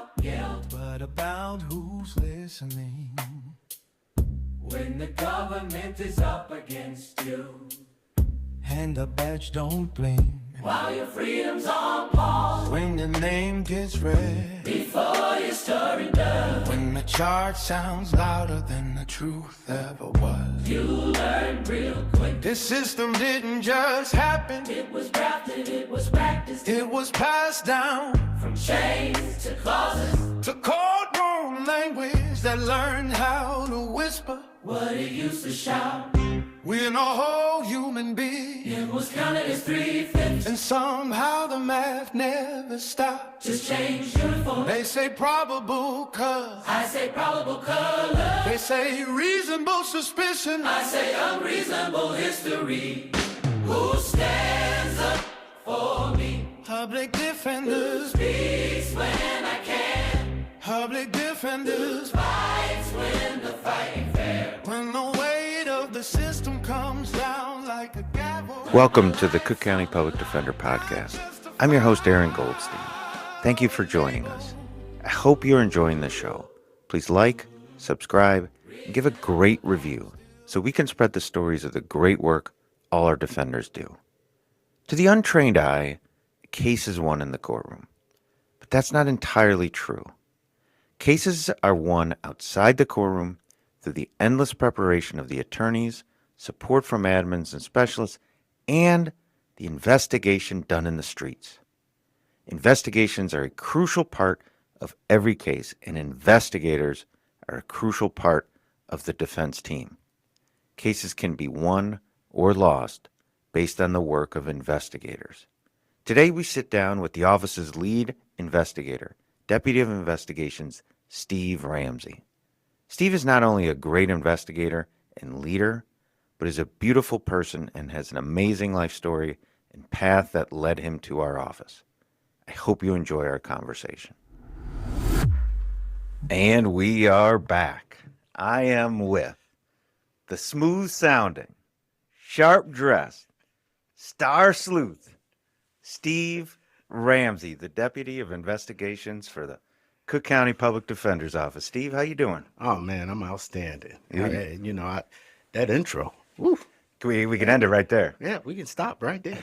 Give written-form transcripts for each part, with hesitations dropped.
about guilt, but about who's listening. When the government is up against you, and the badge don't bling, while your freedom's on pause, when your name gets read, before you surrender, when the charge sounds louder than the truth ever was. you learn real quick. This system didn't just happen. It was drafted, it was practiced, it was passed down from chains to closets, to courtroom language that learned how to whisper what it used to shout. We're no whole human being. It was counted as 3/5, and somehow the math never stopped. Just change uniform. They say probable cause, I say probable color. they say reasonable suspicion, I say unreasonable history. Who stands up for me? Public defenders, Speaks when I can, public defenders, fights when the fight ain't fair. when the weight of the system comes down like a gavel. Welcome to the Cook County Public Defender Podcast. I'm your host, Aaron Goldstein. Thank you for joining us. I hope you're enjoying the show. Please like, subscribe, and give a great review so we can spread the stories of the great work all our defenders do. To the untrained eye, a case is won in the courtroom. But that's not entirely true. Cases are won outside the courtroom through the endless preparation of the attorneys, support from admins and specialists, and the investigation done in the streets. Investigations are a crucial part of every case, and investigators are a crucial part of the defense team. Cases can be won or lost based on the work of investigators. Today we sit down with the office's lead investigator, Deputy of Investigations, Steve Ramsey. Steve is not only a great investigator and leader, but is a beautiful person and has an amazing life story and path that led him to our office. I hope you enjoy our conversation. And we are back. I am with the smooth-sounding, sharp-dressed, star sleuth, Steve Ramsey, the Deputy of Investigations for the Cook County Public Defender's Office. Steve, how you doing? Oh, man, I'm outstanding. That intro. Woo. We can end it right there. Yeah, we can stop right there.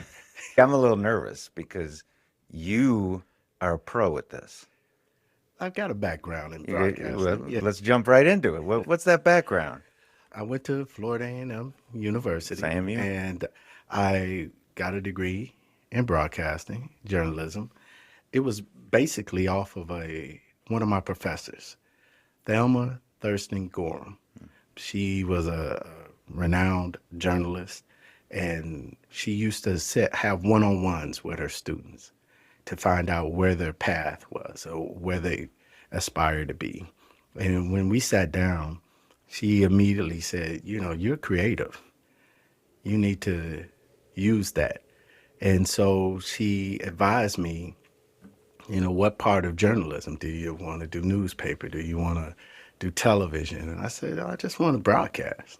I'm a little nervous because you are a pro at this. I've got a background in broadcasting. Well, let's jump right into it. What's that background? I went to Florida A&M University. FAMU. And I got a degree in broadcasting, journalism. It was basically off of one of my professors, Thelma Thurston Gorham. She was a renowned journalist, and she used to have one-on-ones with her students to find out where their path was or where they aspired to be. And when we sat down, she immediately said, you're creative. You need to use that. And so she advised me, what part of journalism do you want to do? Newspaper? Do you want to do television? And I said, I just want to broadcast.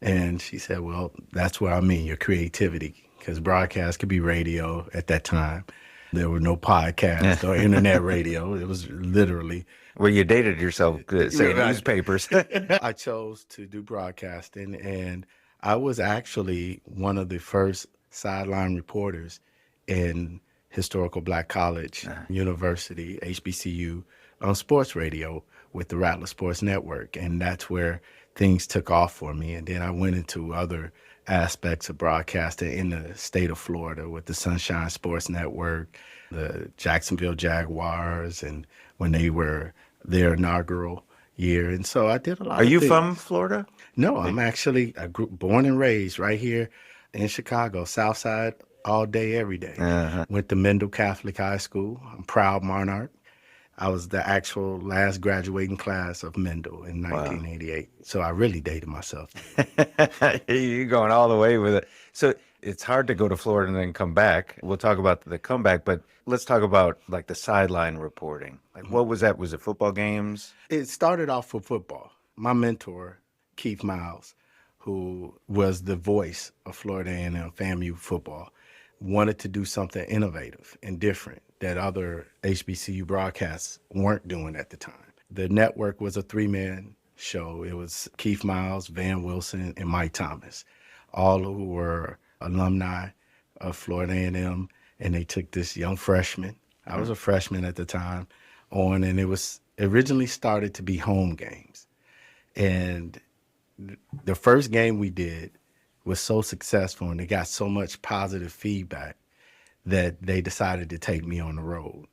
And she said, well, that's where I mean your creativity, because broadcast could be radio at that time. There were no podcasts or internet radio. It was literally... Well, you dated yourself saying Right. newspapers. I chose to do broadcasting, and I was actually one of the first sideline reporters in Historical Black College, University, HBCU, on sports radio with the Rattler Sports Network. And that's where things took off for me. And then I went into other aspects of broadcasting in the state of Florida with the Sunshine Sports Network, the Jacksonville Jaguars, and when they were their inaugural year. And so I did a lot Are of you things. from Florida? No, I'm actually born and raised right here in Chicago, South Side, all day, every day. Went to Mendel Catholic High School. I'm proud Monarch. I was the actual last graduating class of Mendel in 1988. So I really dated myself. You're going all the way with it. So it's hard to go to Florida and then come back. We'll talk about the comeback, but let's talk about like the sideline reporting. Like what was that? Was it football games? It started off with football. My mentor, Keith Miles, who was the voice of Florida A&M FAMU football, wanted to do something innovative and different that other HBCU broadcasts weren't doing at the time. The network was a three-man show. It was Keith Miles, Van Wilson, and Mike Thomas, all who were alumni of Florida A&M, and they took this young freshman. I was a freshman at the time on, and it was originally started to be home games. And the first game we did was so successful and they got so much positive feedback that they decided to take me on the road.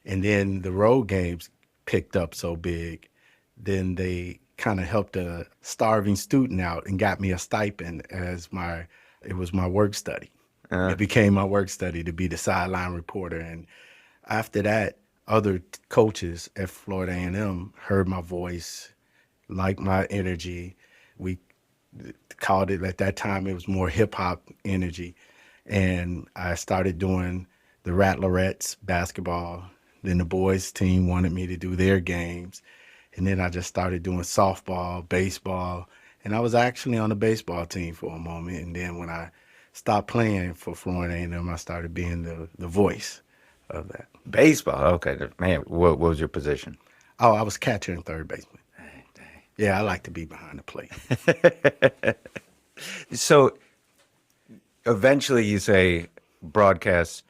And then the road games picked up so big, then they kind of helped a starving student out and got me a stipend it was my work study. It became my work study to be the sideline reporter. And after that, other coaches at Florida A&M heard my voice, liked my energy. We called it, at that time, it was more hip hop energy. And I started doing the Rattlerettes basketball. Then the boys team wanted me to do their games. And then I just started doing softball, baseball. And I was actually on the baseball team for a moment. And then when I stopped playing for Florida A&M, I started being the voice of that. Baseball. Okay. Man, what was your position? Oh, I was catcher and third baseman. Yeah, I like to be behind the plate. So eventually you say broadcast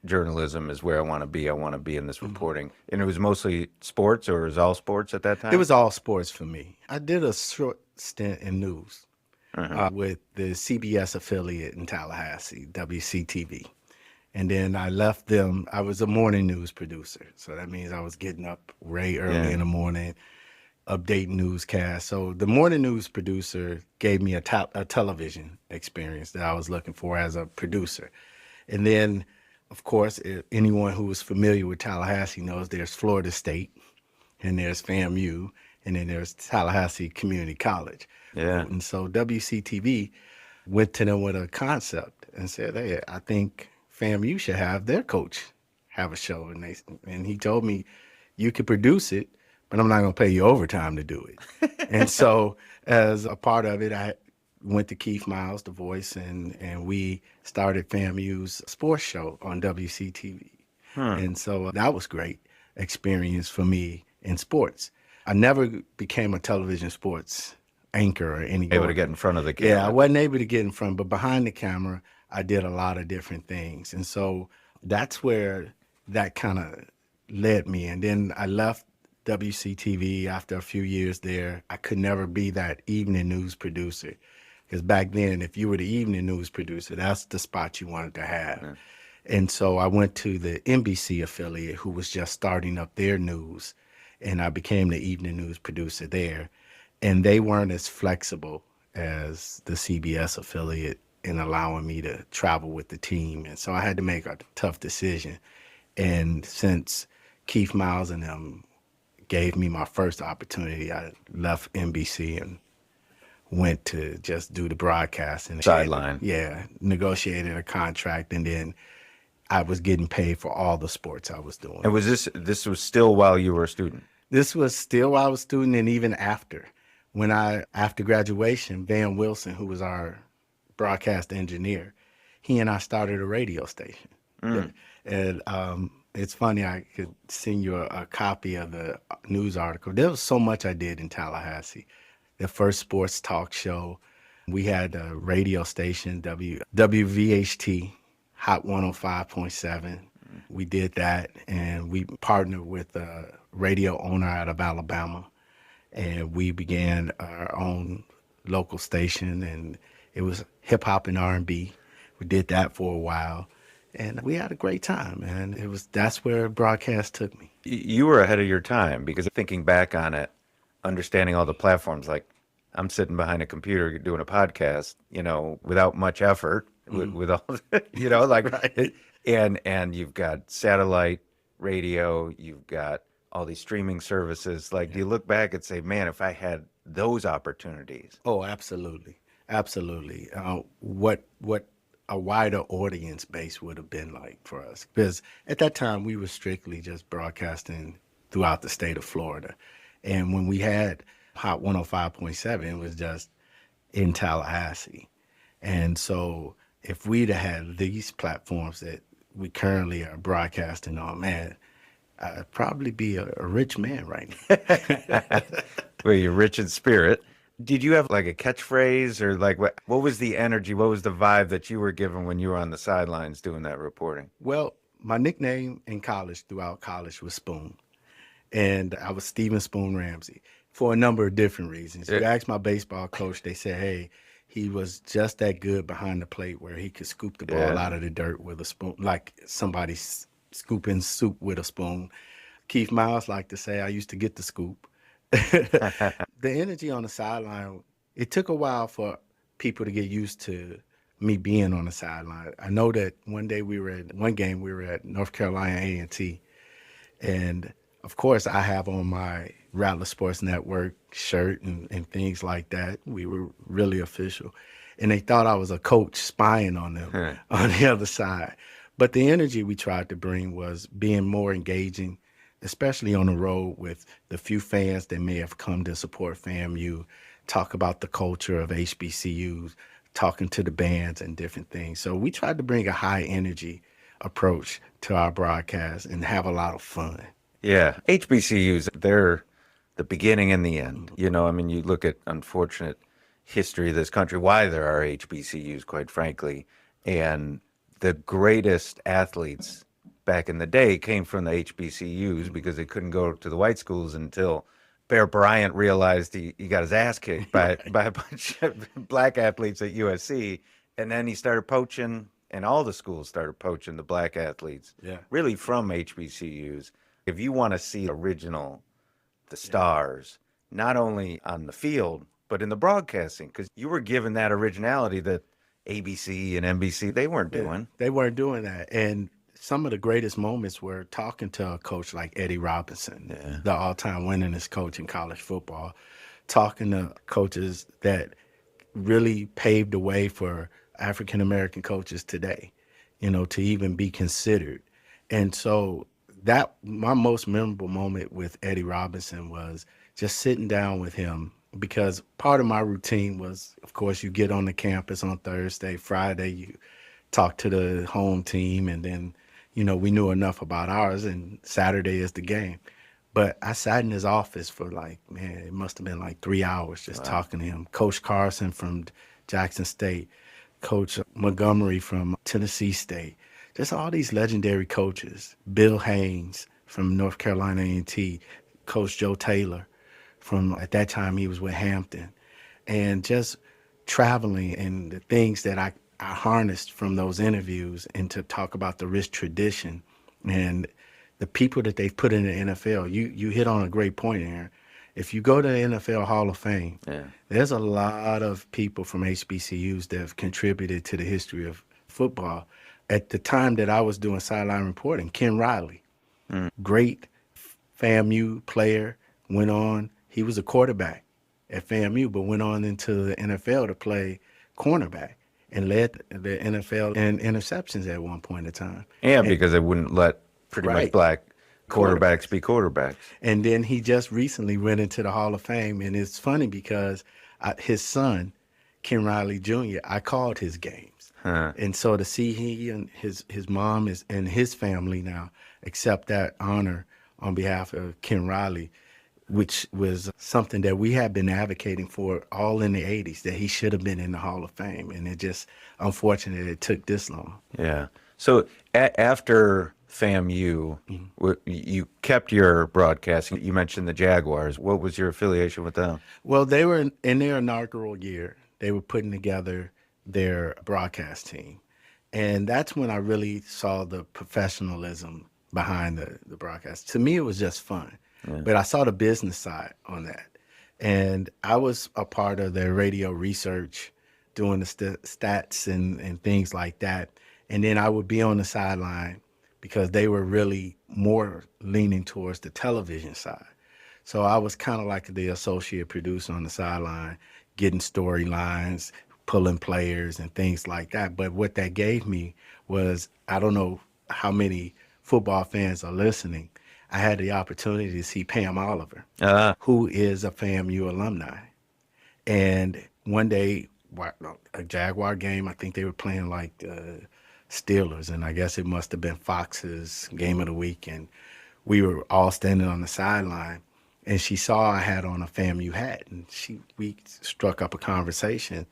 journalism is where I want to be. I want to be in this reporting. And it was mostly sports, or it was all sports at that time? It was all sports for me. I did a short stint in news with the CBS affiliate in Tallahassee, WCTV. And then I left them. I was a morning news producer. So that means I was getting up way early in the morning, updating newscasts. So the morning news producer gave me a television experience that I was looking for as a producer. And then, of course, anyone who is familiar with Tallahassee knows there's Florida State, and there's FAMU, and then there's Tallahassee Community College. Yeah. And so WCTV went to them with a concept and said, hey, I think FAMU should have their coach have a show. And he told me, you could produce it, but I'm not going to pay you overtime to do it. And so as a part of it, I went to Keith Miles, the voice, and we started FAMU's sports show on WCTV. And so that was great experience for me in sports. I never became a television sports anchor or anything. Able to get in front of the camera. Yeah, I wasn't able to get in front, but behind the camera, I did a lot of different things. And so that's where that kind of led me. And then I left WCTV after a few years there. I could never be that evening news producer. Because back then, if you were the evening news producer, that's the spot you wanted to have. Yeah. And so I went to the NBC affiliate, who was just starting up their news, and I became the evening news producer there. And they weren't as flexible as the CBS affiliate in allowing me to travel with the team. And so I had to make a tough decision. And since Keith Miles and them gave me my first opportunity, I left NBC and went to just do the broadcast. And sideline. Yeah, negotiated a contract, and then I was getting paid for all the sports I was doing. And was this was still while you were a student? This was still while I was a student, and even after. After graduation, Van Wilson, who was our broadcast engineer, he and I started a radio station. And it's funny, I could send you a copy of the news article. There was so much I did in Tallahassee. The first sports talk show. We had a radio station, WVHT, Hot 105.7. We did that, and we partnered with a radio owner out of Alabama, and we began our own local station, and it was hip hop and R&B. We did that for a while, and we had a great time, and that's where broadcast took me. You were ahead of your time, because thinking back on it, understanding all the platforms, like I'm sitting behind a computer doing a podcast, without much effort, with all, like, right. And you've got satellite radio, you've got all these streaming services. Like, do you look back and say, man, if I had those opportunities? Oh, absolutely. Absolutely. What a wider audience base would have been like for us. Because at that time, we were strictly just broadcasting throughout the state of Florida. And when we had Hot 105.7, it was just in Tallahassee. And so if we'd have had these platforms that we currently are broadcasting on, man, I'd probably be a rich man right now. Well, you're rich in spirit. Did you have like a catchphrase or like what was the energy? What was the vibe that you were given when you were on the sidelines doing that reporting? Well, my nickname in college, throughout college, was Spoon. And I was Steven Spoon Ramsey for a number of different reasons. You ask my baseball coach, they said, hey, he was just that good behind the plate where he could scoop the ball out of the dirt with a spoon, like somebody scooping soup with a spoon. Keith Miles liked to say I used to get the scoop. The energy on the sideline, it took a while for people to get used to me being on the sideline. I know that one game we were at North Carolina A&T, and of course I have on my Rattler Sports Network shirt and things like that. We were really official, and they thought I was a coach spying on them on the other side. But the energy we tried to bring was being more engaging, especially on the road with the few fans that may have come to support FAMU, talk about the culture of HBCUs, talking to the bands and different things. So we tried to bring a high energy approach to our broadcast and have a lot of fun. Yeah, HBCUs, they're the beginning and the end. You know, I mean, you look at unfortunate history of this country, why there are HBCUs, quite frankly, and the greatest athletes back in the day came from the HBCUs because they couldn't go to the white schools until Bear Bryant realized he got his ass kicked by a bunch of black athletes at USC, and then he started poaching, and all the schools started poaching the black athletes, really from HBCUs. If you want to see the stars, not only on the field, but in the broadcasting, because you were given that originality that ABC and NBC, they weren't doing. They weren't doing that. And some of the greatest moments were talking to a coach like Eddie Robinson, the all-time winningest coach in college football, talking to coaches that really paved the way for African-American coaches today, to even be considered. And so my most memorable moment with Eddie Robinson was just sitting down with him, because part of my routine was, of course, you get on the campus on Thursday, Friday, you talk to the home team, and then, we knew enough about ours, and Saturday is the game. But I sat in his office for it must have been like 3 hours just talking to him. Coach Carson from Jackson State, Coach Montgomery from Tennessee State, just all these legendary coaches. Bill Haynes from North Carolina A&T, Coach Joe Taylor from, at that time he was with Hampton, and just traveling and the things that I harnessed from those interviews, and to talk about the rich tradition and the people that they've put in the NFL. You hit on a great point, Aaron. If you go to the NFL Hall of Fame, there's a lot of people from HBCUs that have contributed to the history of football. At the time that I was doing sideline reporting, Ken Riley, great FAMU player, he was a quarterback at FAMU, but went on into the NFL to play cornerback and led the NFL in interceptions at one point in time. Yeah, because they wouldn't let pretty much black quarterbacks be quarterbacks. And then he just recently went into the Hall of Fame, and it's funny because his son, Ken Riley Jr., I called his games. And so to see he and his mom and his family now accept that honor on behalf of Ken Riley, which was something that we had been advocating for all in the 80s, that he should have been in the Hall of Fame. And it just, unfortunate it took this long. Yeah. So after FAMU, you kept your broadcasting. You mentioned the Jaguars. What was your affiliation with them? Well, they were in their inaugural year. They were putting together their broadcast team. And that's when I really saw the professionalism behind the broadcast. To me, it was just fun. But I saw the business side on that. And I was a part of their radio research, doing the stats and things like that. And then I would be on the sideline because they were really more leaning towards the television side. So I was kind of like the associate producer on the sideline, getting storylines, pulling players and things like that. But what that gave me was, I don't know how many football fans are listening, I had the opportunity to see Pam Oliver, who is a FAMU alumni. And one day, a Jaguar game, I think they were playing like the Steelers, and I guess it must have been Fox's game of the week, and we were all standing on the sideline, and she saw I had on a FAMU hat, and we struck up a conversation,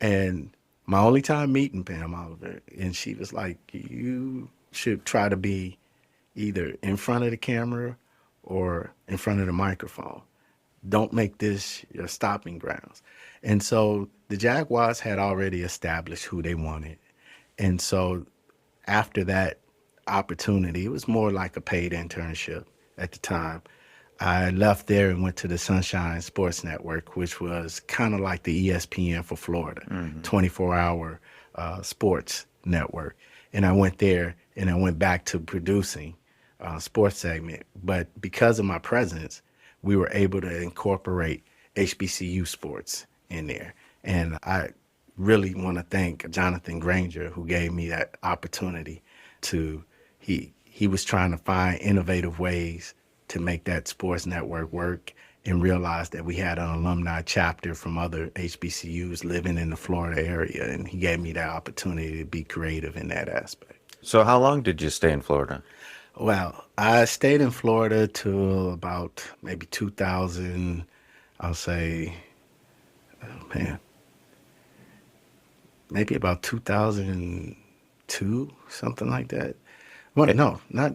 and my only time meeting Pam Oliver, and she was like, "You should try to be either in front of the camera or in front of the microphone. Don't make this your stopping grounds." And so the Jaguars had already established who they wanted. And so after that opportunity, it was more like a paid internship at the time. I left there and went to the Sunshine Sports Network, which was kind of like the ESPN for Florida, 24-hour sports network. And I went there and I went back to producing sports segment. But because of my presence, we were able to incorporate HBCU sports in there. And I really want to thank Jonathan Granger, who gave me that opportunity he was trying to find innovative ways to make that sports network work, and realized that we had an alumni chapter from other HBCUs living in the Florida area. And he gave me that opportunity to be creative in that aspect. So how long did you stay in Florida? Well, I stayed in Florida till about maybe 2000, I'll say, oh man, maybe about 2002, something like that. Well, no, not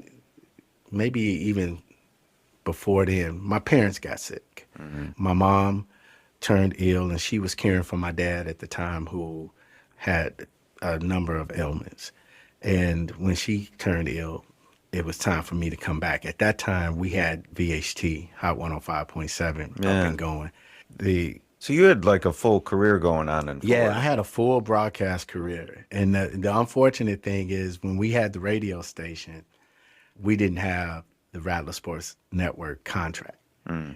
maybe even before then. My parents got sick. My mom turned ill, and she was caring for my dad at the time, who had a number of ailments. And when she turned ill, it was time for me to come back. At that time, we had VHT, Hot 105.7, Yeah. up and going. So you had like a full career going on in Florida. Yeah, I had a full broadcast career. And the unfortunate thing is, when we had the radio station, we didn't have the Rattler Sports Network contract.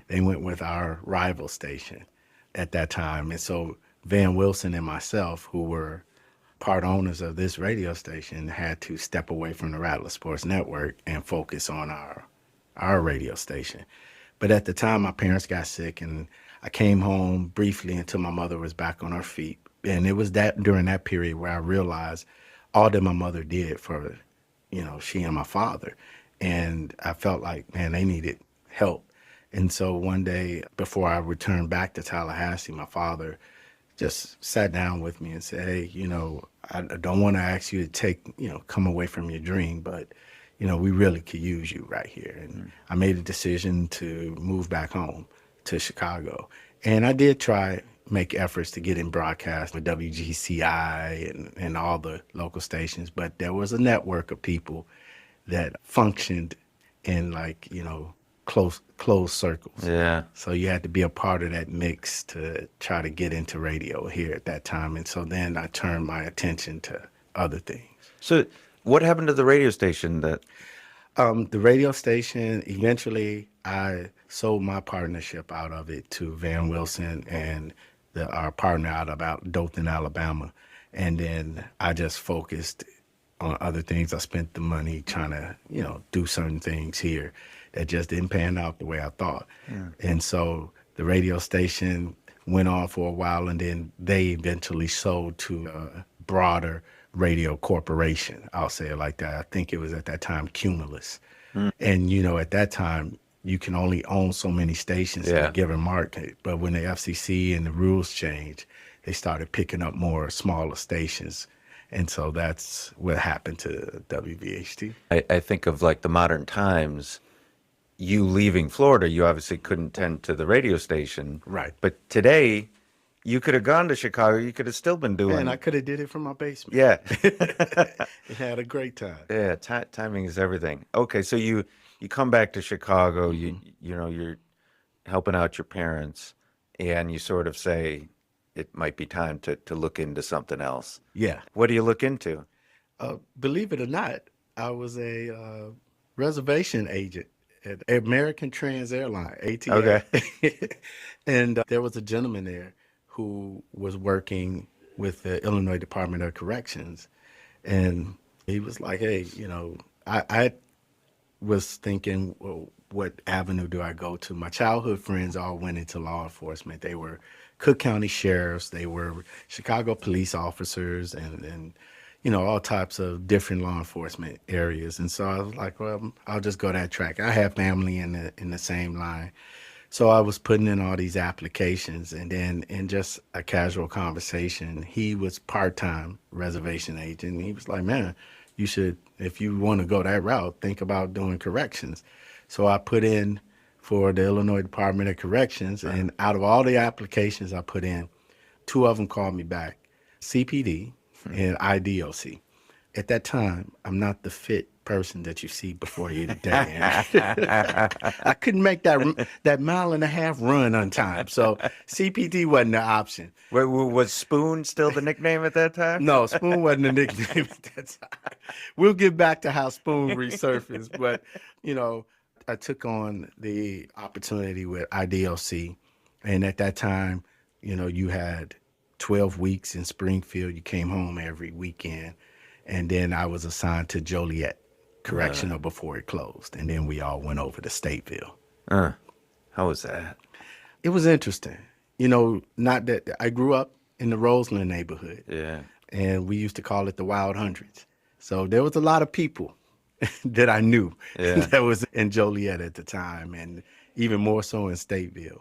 They went with our rival station at that time. And so Van Wilson and myself, who were part owners of this radio station, had to step away from the Rattler Sports Network and focus on our radio station. But at the time, my parents got sick, and I came home briefly until my mother was back on her feet. And it was during that period where I realized all that my mother did for, she and my father. And I felt like, man, they needed help. And so one day before I returned back to Tallahassee, my father just sat down with me and said, "Hey, I don't want to ask you to come away from your dream, but, we really could use you right here." And I made a decision to move back home to Chicago. And I did make efforts to get in broadcast with WGCI and all the local stations, but there was a network of people that functioned in closed circles. Yeah. So you had to be a part of that mix to try to get into radio here at that time. And so then I turned my attention to other things. So what happened to the radio station that... The radio station, eventually I sold my partnership out of it to Van Wilson and our partner out of Dothan, Alabama. And then I just focused on other things. I spent the money trying to, do certain things here that just didn't pan out the way I thought. Yeah. And so the radio station went on for a while, and then they eventually sold to a broader radio corporation. I'll say it like that. I think it was at that time Cumulus. And, at that time, you can only own so many stations in a given market. But when the FCC and the rules changed, they started picking up more smaller stations. And so that's what happened to WVHT. I think of like the modern times, you leaving Florida, you obviously couldn't tend to the radio station. Right. But today, you could have gone to Chicago. You could have still been doing... And I could have did it from my basement. Yeah. It had a great time. Yeah, timing is everything. Okay, so you come back to Chicago, you're helping out your parents, and you sort of say it might be time to look into something else. Yeah. What do you look into? Believe it or not, I was a reservation agent at American Trans Airline, ATA. Okay. And there was a gentleman there who was working with the Illinois Department of Corrections. And he was like, "Hey, I was thinking, well, what avenue do I go to?" My childhood friends all went into law enforcement. They were Cook County sheriffs. They were Chicago police officers. And all types of different law enforcement areas. And so I was like, well, I'll just go that track. I have family in the same line. So I was putting in all these applications, and then in just a casual conversation, he was part-time reservation agent. And he was like, man, you should, if you want to go that route, think about doing corrections. So I put in for the Illinois Department of Corrections, and out of all the applications I put in, two of them called me back, CPD and IDOC. At that time, I'm not the fit person that you see before you today. I couldn't make that mile and a half run on time. So CPD wasn't the option. Was Spoon still the nickname at that time? No, Spoon wasn't the nickname at that time. We'll get back to how Spoon resurfaced. But, I took on the opportunity with IDOC. And at that time, you had 12 weeks in Springfield. You came home every weekend. And then I was assigned to Joliet Correctional before it closed. And then we all went over to Stateville. How was that? It was interesting. Not that I grew up in the Roseland neighborhood. Yeah. And we used to call it the Wild Hundreds. So there was a lot of people that I knew that was in Joliet at the time, and even more so in Stateville.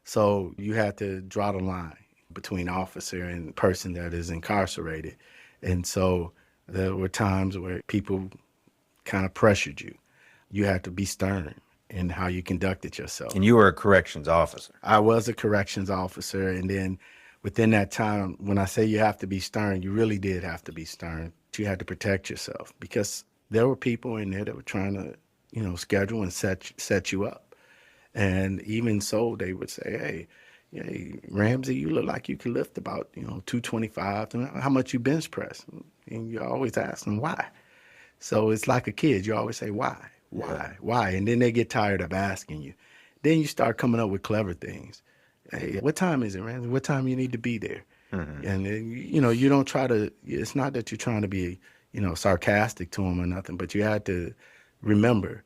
So you had to draw the line between officer and person that is incarcerated. And so there were times where people kind of pressured you. You had to be stern in how you conducted yourself. And you were a corrections officer. I was a corrections officer. And then within that time, when I say you have to be stern, you really did have to be stern. You had to protect yourself because there were people in there that were trying to, schedule and set you up. And even so, they would say, hey, Ramsey, you look like you can lift about, 225. How much you bench press? And you always ask them why. So it's like a kid. You always say, why? And then they get tired of asking you. Then you start coming up with clever things. Hey, what time is it, Ramsey? What time you need to be there? Mm-hmm. And then, you don't try to, it's not that you're trying to be, sarcastic to them or nothing, but you had to remember,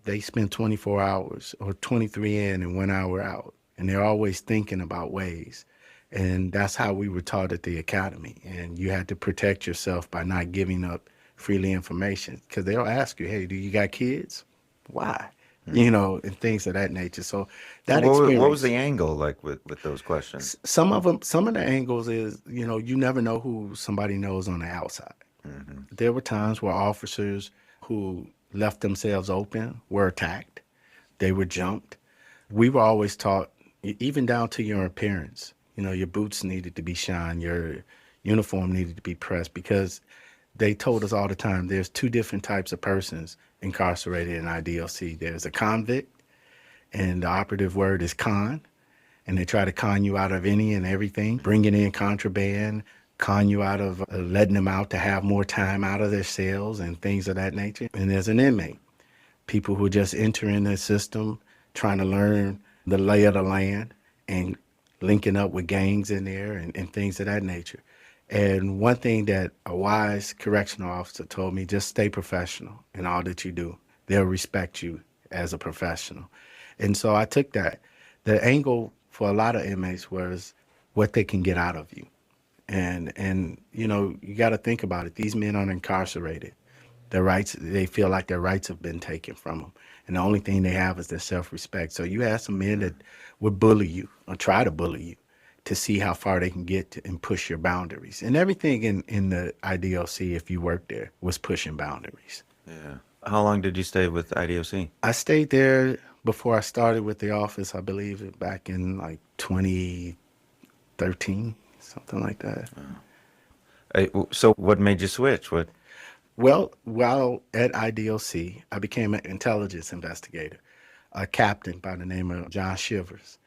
they spend 24 hours or 23 in and 1 hour out. And they're always thinking about ways. And that's how we were taught at the academy. And you had to protect yourself by not giving up freely information. Because they'll ask you, hey, do you got kids? Why? And things of that nature. So that experience. What was the angle like with those questions? Some of the angles is, you never know who somebody knows on the outside. Mm-hmm. There were times where officers who left themselves open were attacked. They were jumped. We were always taught, even down to your appearance, your boots needed to be shined, your uniform needed to be pressed, because they told us all the time there's two different types of persons incarcerated in IDLC. There's a convict, and the operative word is con, and they try to con you out of any and everything, bringing in contraband, con you out of letting them out to have more time out of their cells and things of that nature. And there's an inmate, people who just enter in the system, trying to learn the lay of the land and linking up with gangs in there and things of that nature. And one thing that a wise correctional officer told me, just stay professional in all that you do. They'll respect you as a professional. And so I took that. The angle for a lot of inmates was what they can get out of you. And you got to think about it. These men are incarcerated. Their rights, they feel like their rights have been taken from them. And the only thing they have is their self-respect. So you have some men that would bully you or try to bully you to see how far they can get and push your boundaries. And everything in the IDOC, if you worked there, was pushing boundaries. Yeah. How long did you stay with IDOC? I stayed there before I started with the office, I believe, back in like 2013, something like that. So what made you switch? Well, while at IDOC, I became an intelligence investigator. A captain by the name of John Shivers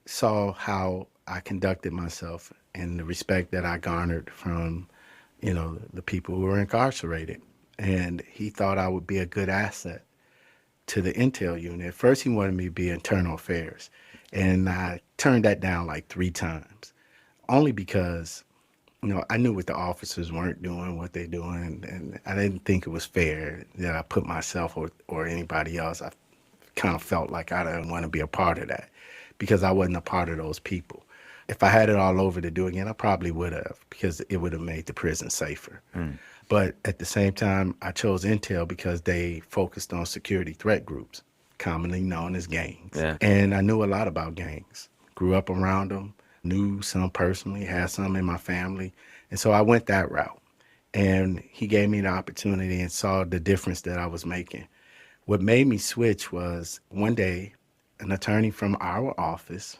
saw how I conducted myself and the respect that I garnered from, the people who were incarcerated. And he thought I would be a good asset to the intel unit. At first, he wanted me to be internal affairs. And I turned that down like 3 times, only because, I knew what the officers weren't doing, what they're doing, and I didn't think it was fair that I put myself or anybody else. I kind of felt like I didn't want to be a part of that because I wasn't a part of those people. If I had it all over to do again, I probably would have, because it would have made the prison safer. But at the same time, I chose Intel because they focused on security threat groups, commonly known as gangs. Yeah. And I knew a lot about gangs, grew up around them, knew some personally, had some in my family. And so I went that route. And he gave me the opportunity and saw the difference that I was making. What made me switch was one day, an attorney from our office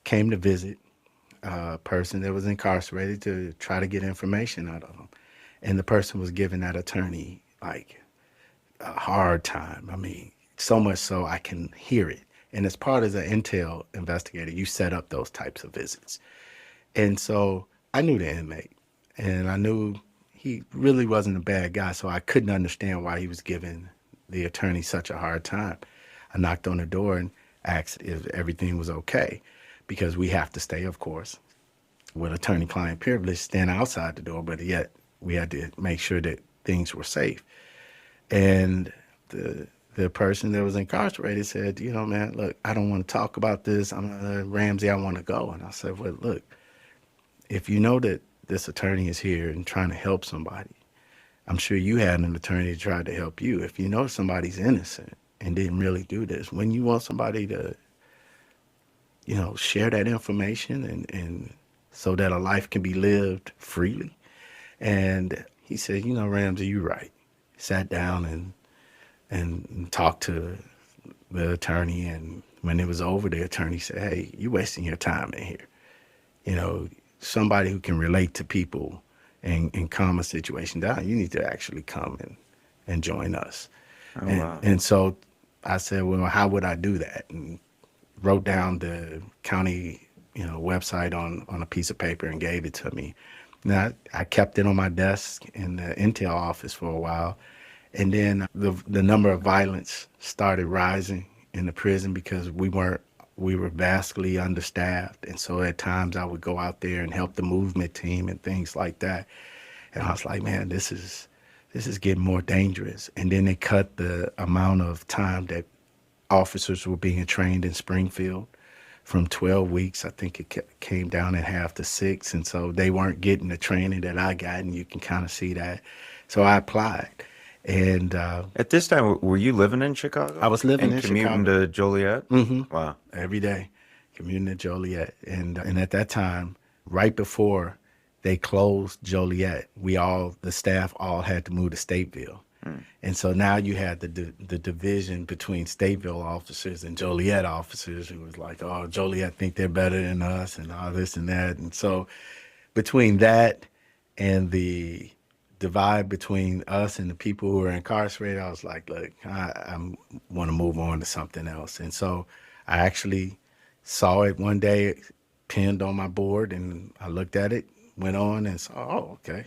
came to visit a person that was incarcerated to try to get information out of him. And the person was giving that attorney like a hard time. I mean, so much so I can hear it. And as part of the intel investigator, you set up those types of visits. And so I knew the inmate, and I knew he really wasn't a bad guy, so I couldn't understand why he was giving the attorney such a hard time. I knocked on the door and asked if everything was okay, because we have to stay, of course, with attorney-client privilege, stand outside the door, but yet we had to make sure that things were safe. And the person that was incarcerated said, you know, man, look, I don't want to talk about this. I'm Ramsey, I want to go. And I said, well, look, if you know that this attorney is here and trying to help somebody, I'm sure you had an attorney that tried to help you. If you know somebody's innocent and didn't really do this, when you want somebody to, you know, share that information and so that a life can be lived freely. And he said, you know, Ramsey, you're right. Sat down and talked to the attorney. And when it was over, the attorney said, hey, you're wasting your time in here. You know, somebody who can relate to people and calm a situation down, you need to actually come and join us. Oh, wow. And so I said, well, how would I do that? And wrote down the county, you know, website on a piece of paper and gave it to me. Now, I kept it on my desk in the intel office for a while. And then the number of violence started rising in the prison because we were vastly understaffed. And so at times I would go out there and help the movement team and things like that. And I was like, man, this is getting more dangerous. And then they cut the amount of time that officers were being trained in Springfield from 12 weeks. I think it came down in half to 6. And so they weren't getting the training that I got, and you can kind of see that. So I applied. And At this time, were you living in Chicago? I was living in and commuting Chicago. to Joliet? Mm-hmm. Wow. Every day, commuting at Joliet. And at that time, right before they closed Joliet, the staff all had to move to Stateville. And so now you had the division between Stateville officers and Joliet officers who was like, oh, Joliet think they're better than us and all this and that. And so between that and the divide between us and the people who are incarcerated, I was like, look, I want to move on to something else. And so I actually saw it one day pinned on my board, and I looked at it, went on and saw, oh, okay,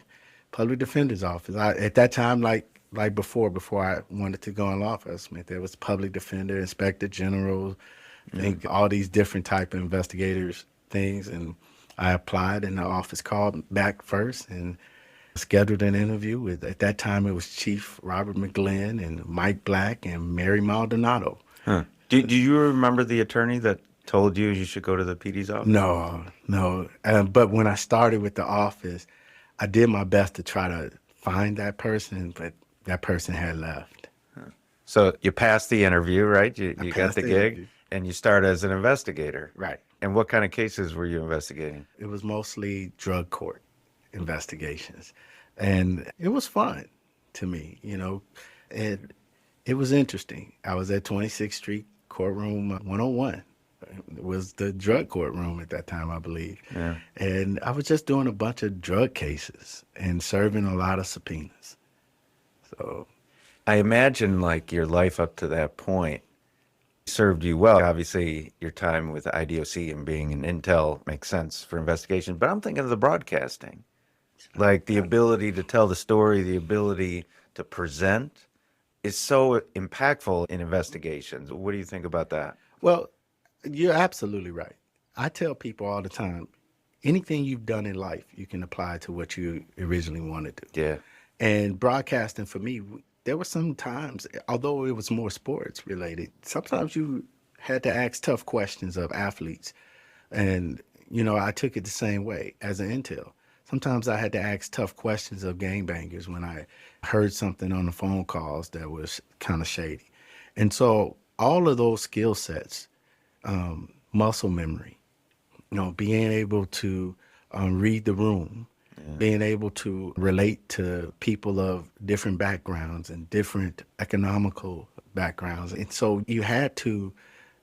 public defender's office. At that time, like before I wanted to go in law enforcement, there was public defender, inspector general, I think all these different type of investigators things. And I applied, and the office called back first and scheduled an interview with, at that time it was Chief Robert McGlynn and Mike Black and Mary Maldonado. Huh. Do you remember the attorney that told you should go to the PD's office? No. But when I started with the office, I did my best to try to find that person, but that person had left. So you passed the interview, right? You got passed the the gig, interview. and you started as an investigator. Right. And what kind of cases were you investigating? It was mostly drug court investigations. And it was fun to me, you know. And it was interesting. I was at 26th Street Courtroom 101. It was the drug courtroom at that time, I believe. Yeah. And I was just doing a bunch of drug cases and serving a lot of subpoenas. So I imagine like your life up to that point served you well. Obviously, your time with IDOC and being in Intel makes sense for investigation, but I'm thinking of the broadcasting. Like the ability to tell the story, the ability to present is so impactful in investigations. What do you think about that? well, you're absolutely right. I tell people all the time, anything you've done in life, you can apply to what you originally wanted to. Yeah. And broadcasting for me, there were some times, although it was more sports related, sometimes you had to ask tough questions of athletes And, I took it the same way as an intel. Sometimes I had to ask tough questions of gangbangers when I heard something on the phone calls that was kind of shady. And so all of those skill sets, muscle memory, being able to read the room, being able to relate to people of different backgrounds and different economical backgrounds. And so you had to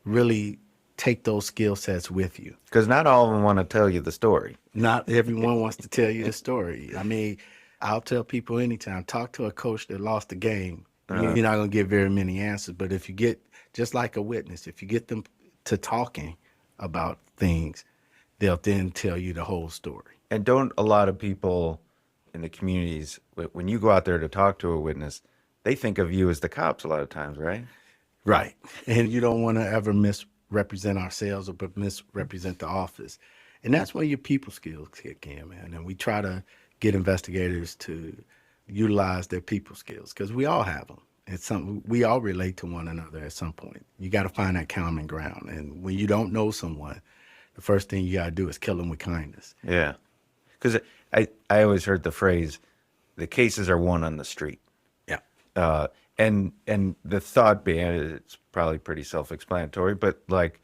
really take those skill sets with you. Because not all of them want to tell you the story. Not everyone wants to tell you the story. I mean, I'll tell people anytime, talk to a coach that lost the game. You're not going to get very many answers. But if you get, just like a witness, if you get them to talking about things, they'll then tell you the whole story. And don't a lot of people in the communities, when you go out there to talk to a witness, they think of you as the cops a lot of times, right? Right. And you don't want to ever misrepresent ourselves or misrepresent the office. And that's where your people skills kick in, man. And we try to get investigators to utilize their people skills because we all have them. It's something we all relate to one another at some point. You got to find that common ground. And when you don't know someone, the first thing you got to do is kill them with kindness. Yeah. Because I always heard the phrase, the cases are won on the street. Yeah. And the thought being, it's probably pretty self-explanatory, but like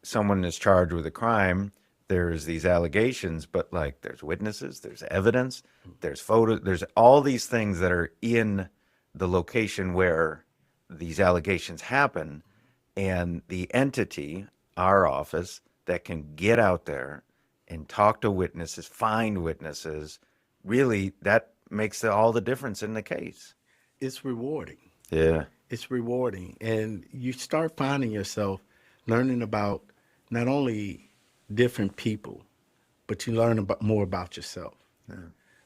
someone is charged with a crime, there's these allegations, but like there's witnesses, there's evidence, there's photos, there's all these things that are in the location where these allegations happen. And the entity, our office, that can get out there and talk to witnesses, find witnesses, really that makes all the difference in the case. It's rewarding. Yeah. It's rewarding. And you start finding yourself learning about not only different people, but you learn more about yourself. Yeah.